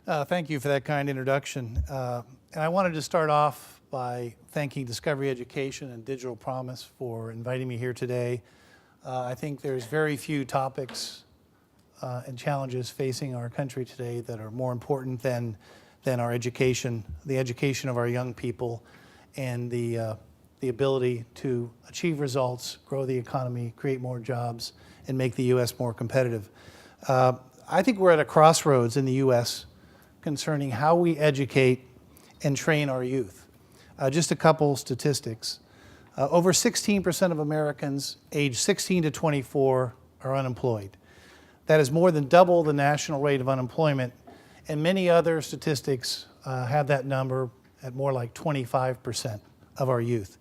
Thank you for that kind introduction. And I wanted to start off by thanking Discovery Education and Digital Promise for inviting me here today. I think there's very few topics and challenges facing our country today that are more important than our education, the education of our young people, and the ability to achieve results, grow the economy, create more jobs, and make the U.S. more competitive. I think we're at a crossroads in the U.S. concerning how we educate and train our youth. Just a couple statistics. Over 16% of Americans aged 16 to 24 are unemployed. That is more than double the national rate of unemployment, and many other statistics have that number at more like 25% of our youth.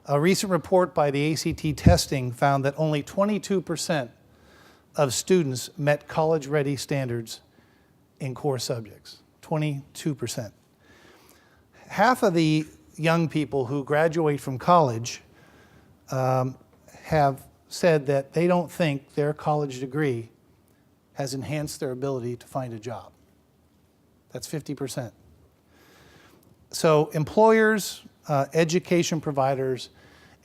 A recent report by the ACT testing found that only 22% of students met college-ready standards in core subjects, 22%. Half of the young people who graduate from college have said that they don't think their college degree has enhanced their ability to find a job. That's 50%. So employers, education providers,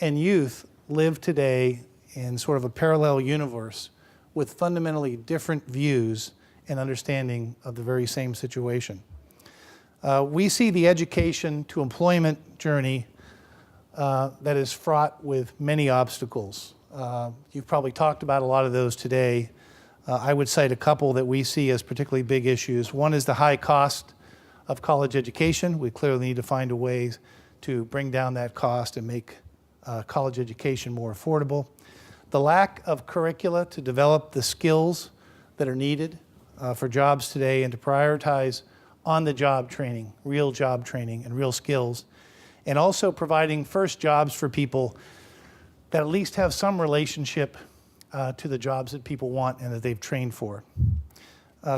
and youth live today in sort of a parallel universe with fundamentally different views and understanding of the very same situation. We see the education to employment journey that is fraught with many obstacles. You've probably talked about a lot of those today. I would cite a couple that we see as particularly big issues. One is the high cost of college education. We clearly need to find a way to bring down that cost and make college education more affordable. The lack of curricula to develop the skills that are needed for jobs today, and to prioritize on-the-job training, real job training and real skills, and also providing first jobs for people that at least have some relationship to the jobs that people want and that they've trained for.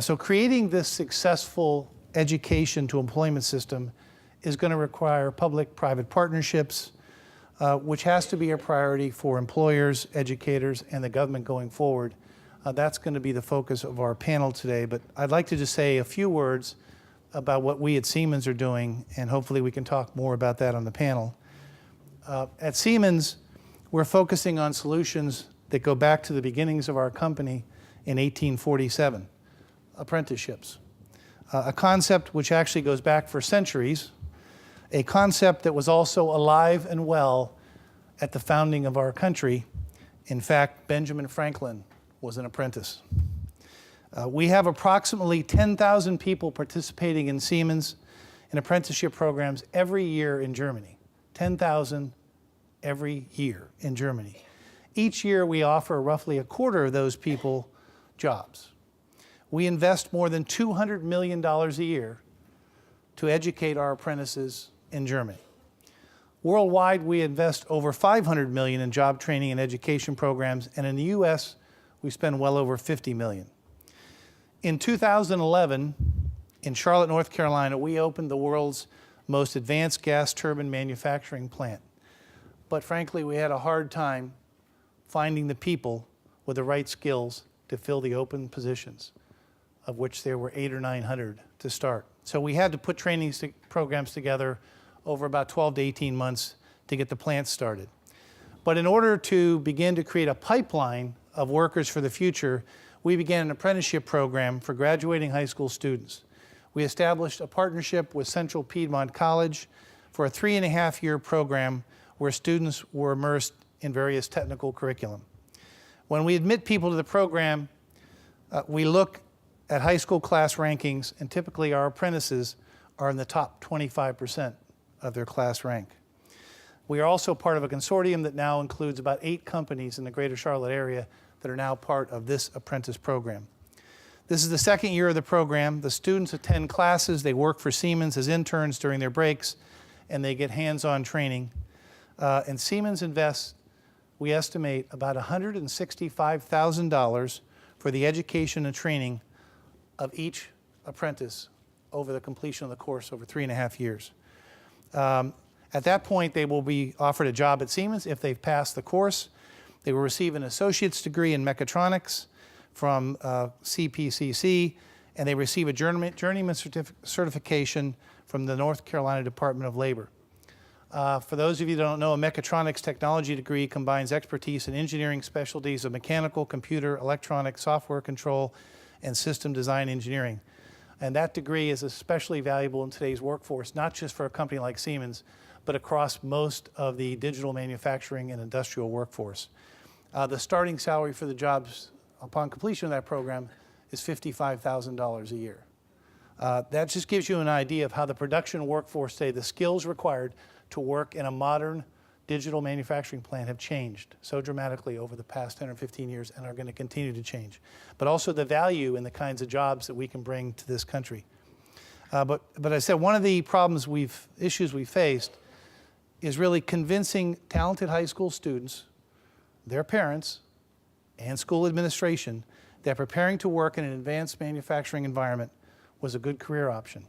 So creating this successful education to employment system is going to require public-private partnerships, which has to be a priority for employers, educators, and the government going forward. That's going to be the focus of our panel today, but I'd like to just say a few words about what we at Siemens are doing, and hopefully we can talk more about that on the panel. At Siemens, we're focusing on solutions that go back to the beginnings of our company in 1847, apprenticeships. A concept which actually goes back for centuries, a concept that was also alive and well at the founding of our country. In fact, Benjamin Franklin was an apprentice. We have approximately 10,000 people participating in Siemens in apprenticeship programs every year in Germany. 10,000 every year in Germany. Each year we offer roughly a quarter of those people jobs. We invest more than $200 million a year to educate our apprentices in Germany. Worldwide, we invest over $500 million in job training and education programs, and in the US, we spend well over $50 million. In 2011, in Charlotte, North Carolina, we opened the world's most advanced gas turbine manufacturing plant. But frankly, we had a hard time finding the people with the right skills to fill the open positions, of which there were 800 or 900 to start. So we had to put training programs together over about 12 to 18 months to get the plant started. But in order to begin to create a pipeline of workers for the future, we began an apprenticeship program for graduating high school students. We established a partnership with Central Piedmont College for a 3.5-year program where students were immersed in various technical curriculum. When we admit people to the program, we look at high school class rankings, and typically our apprentices are in the top 25% of their class rank. We are also part of a consortium that now includes about 8 companies in the greater Charlotte area that are now part of this apprentice program. This is the second year of the program. The students attend classes, they work for Siemens as interns during their breaks, and they get hands-on training. And Siemens invests, we estimate, about $165,000 for the education and training of each apprentice over the completion of the course over 3.5 years. At that point, they will be offered a job at Siemens if they've passed the course. They will receive an associate's degree in mechatronics from CPCC, and they receive a journeyman certification from the North Carolina Department of Labor. For those of you that don't know, a mechatronics technology degree combines expertise in engineering specialties of mechanical, computer, electronic, software control, and system design engineering. And that degree is especially valuable in today's workforce, not just for a company like Siemens, but across most of the digital manufacturing and industrial workforce. The starting salary for the jobs upon completion of that program is $55,000 a year. That just gives you an idea of how the production workforce today, the skills required to work in a modern digital manufacturing plant have changed so dramatically over the past 10 or 15 years and are going to continue to change. But also the value in the kinds of jobs that we can bring to this country. But I said one of the issues we faced is really convincing talented high school students, their parents, and school administration that preparing to work in an advanced manufacturing environment was a good career option.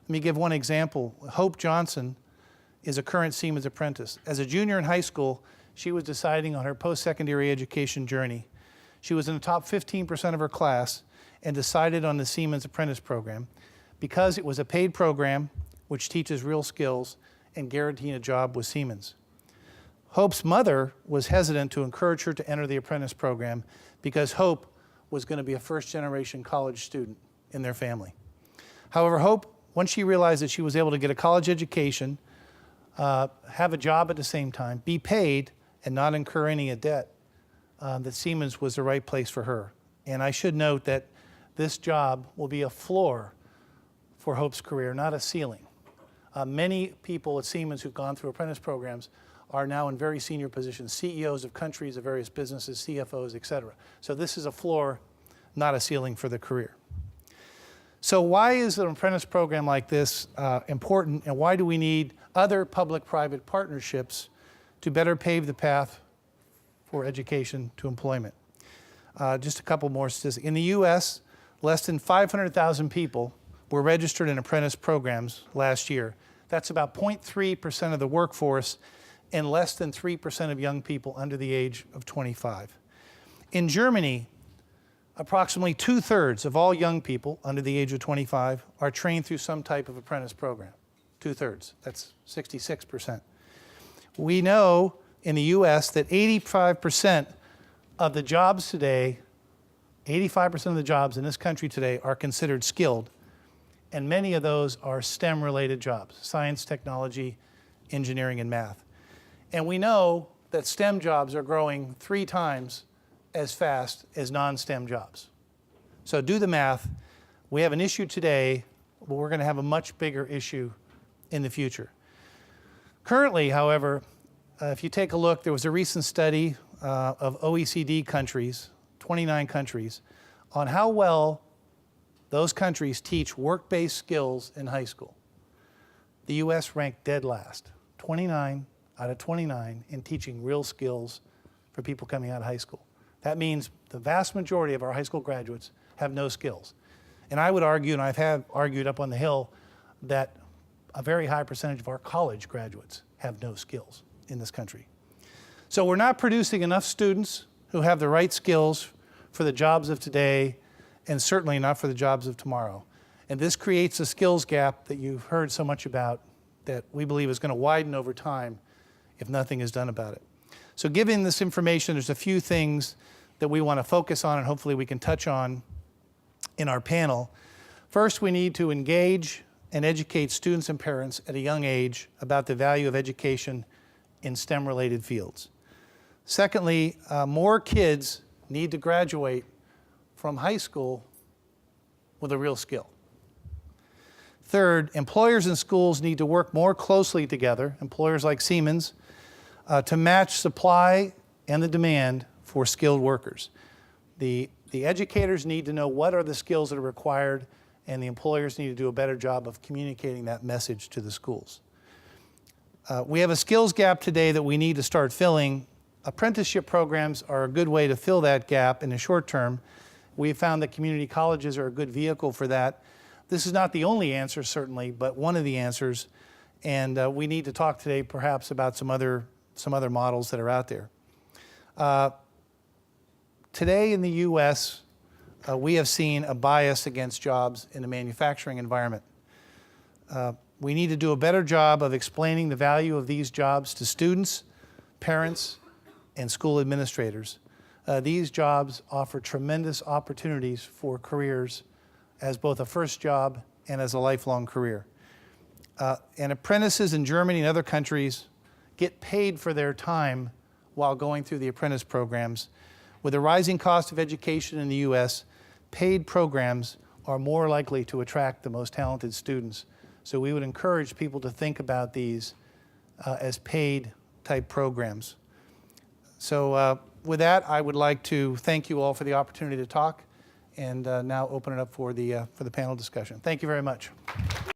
Let me give one example. Hope Johnson is a current Siemens apprentice. As a junior in high school, she was deciding on her post-secondary education journey. She was in the top 15% of her class and decided on the Siemens apprentice program because it was a paid program which teaches real skills and guaranteeing a job with Siemens. Hope's mother was hesitant to encourage her to enter the apprentice program because Hope was going to be a first-generation college student in their family. However, Hope, once she realized that she was able to get a college education, have a job at the same time, be paid, and not incur any debt, that Siemens was the right place for her. And I should note that this job will be a floor for Hope's career, not a ceiling. Many people at Siemens who've gone through apprentice programs are now in very senior positions, CEOs of countries, of various businesses, CFOs, et cetera. So this is a floor, not a ceiling for the career. So why is an apprentice program like this important, and why do we need other public-private partnerships to better pave the path for education to employment? Just a couple more statistics. In the US, less than 500,000 people were registered in apprentice programs last year. That's about 0.3% of the workforce and less than 3% of young people under the age of 25. In Germany, approximately 2/3 of all young people under the age of 25 are trained through some type of apprentice program. 2/3, that's 66%. We know in the US that 85% of the jobs today, 85% of the jobs in this country today are considered skilled, and many of those are STEM-related jobs, science, technology, engineering, and math. And we know that STEM jobs are growing 3 times as fast as non-STEM jobs. So do the math. We have an issue today, but we're going to have a much bigger issue in the future. Currently, however, if you take a look, there was a recent study of OECD countries, 29 countries, on how well those countries teach work-based skills in high school. The US ranked dead last, 29 out of 29 in teaching real skills for people coming out of high school. That means the vast majority of our high school graduates have no skills. And I would argue, and I've argued up on the Hill, that a very high percentage of our college graduates have no skills in this country. So we're not producing enough students who have the right skills for the jobs of today, and certainly not for the jobs of tomorrow. And this creates a skills gap that you've heard so much about that we believe is going to widen over time if nothing is done about it. So given this information, there's a few things that we want to focus on and hopefully we can touch on in our panel. First, we need to engage and educate students and parents at a young age about the value of education in STEM-related fields. Secondly, more kids need to graduate from high school with a real skill. Third, employers and schools need to work more closely together, employers like Siemens, to match supply and the demand for skilled workers. The educators need to know what are the skills that are required, and the employers need to do a better job of communicating that message to the schools. We have a skills gap today that we need to start filling. Apprenticeship programs are a good way to fill that gap in the short term. We have found that community colleges are a good vehicle for that. This is not the only answer, certainly, but one of the answers. And we need to talk today perhaps about some other models that are out there. Today in the US, we have seen a bias against jobs in the manufacturing environment. We need to do a better job of explaining the value of these jobs to students, parents, and school administrators. These jobs offer tremendous opportunities for careers as both a first job and as a lifelong career. And apprentices in Germany and other countries get paid for their time while going through the apprentice programs. With the rising cost of education in the U.S., paid programs are more likely to attract the most talented students. So we would encourage people to think about these as paid type programs. So with that, I would like to thank you all for the opportunity to talk and now open it up for the panel discussion. Thank you very much.